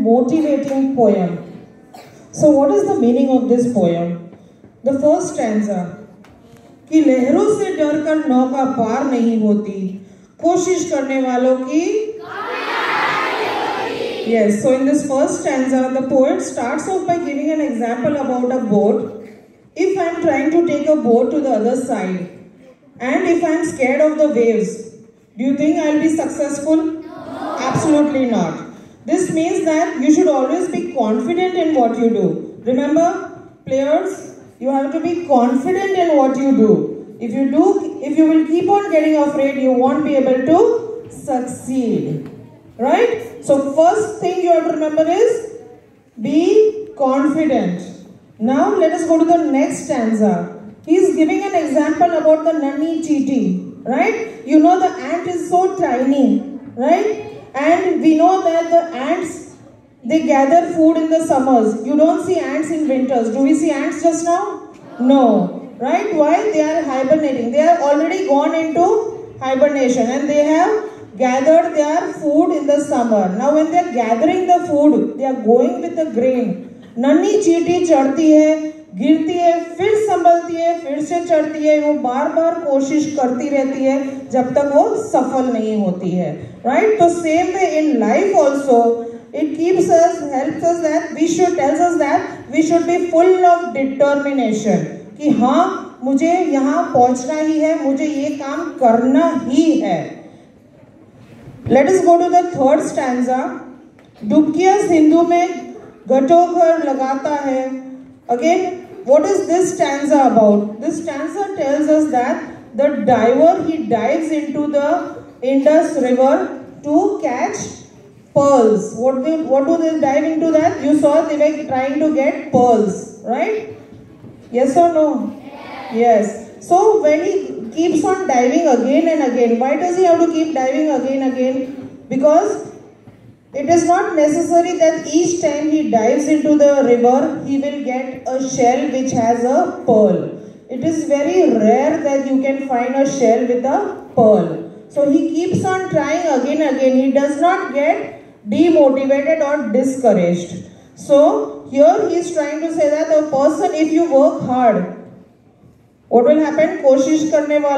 motivating poem. So what is the meaning of this poem? The first stanza, कि लहरों से डरकर नौका पार नहीं होती, कोशिश करने वालों की Yes, so in this first stanza, the poet starts off by giving an example about a boat. If I am trying to take a boat to the other side, and if I am scared of the waves, do you think I will be successful? No. Absolutely not. This means that you should always be confident in what you do. Remember, players, you have to be confident in what you do. If you will keep on getting afraid, you won't be able to succeed. Right? So first thing you have to remember is be confident. Now let us go to the next stanza. He is giving an example about the Nanni Cheeti. Right? You know the ant is so tiny. Right? And we know that the ants, they gather food in the summers. You don't see ants in winters. Do we see ants just now? No. Right? Why? They are hibernating. They are already gone into hibernation and they have gathered their food in the summer. Now when they are gathering the food, they are going with the grain. नन्ही चींटी चढ़ती है, गिरती है, फिर संभलती है, फिर से चढ़ती है, वो बार बार कोशिश करती रहती है जब तक वो सफल नहीं होती है. Right? तो same way in life also, it keeps us, helps us that tells us that we should be full of determination. कि हाँ मुझे यहाँ पहुँचना ही है, मुझे ये काम करना ही है. Let us go to the third stanza. डुबकियाँ Sindhu में घटोघर लगाता है. Again, what is this stanza about? This stanza tells us that the diver, he dives into the Indus River to catch pearls. What do they dive into that? You saw they were trying to get pearls, right? Yes or no? Yes. So when he keeps on diving again and again, why does he have to keep diving again and again? Because it is not necessary that each time he dives into the river, he will get a shell which has a pearl. It is very rare that you can find a shell with a pearl. So he keeps on trying again and again. He does not get demotivated or discouraged. So here he is trying to say that a person, if you work hard, what will happen? कोशिश करने वाला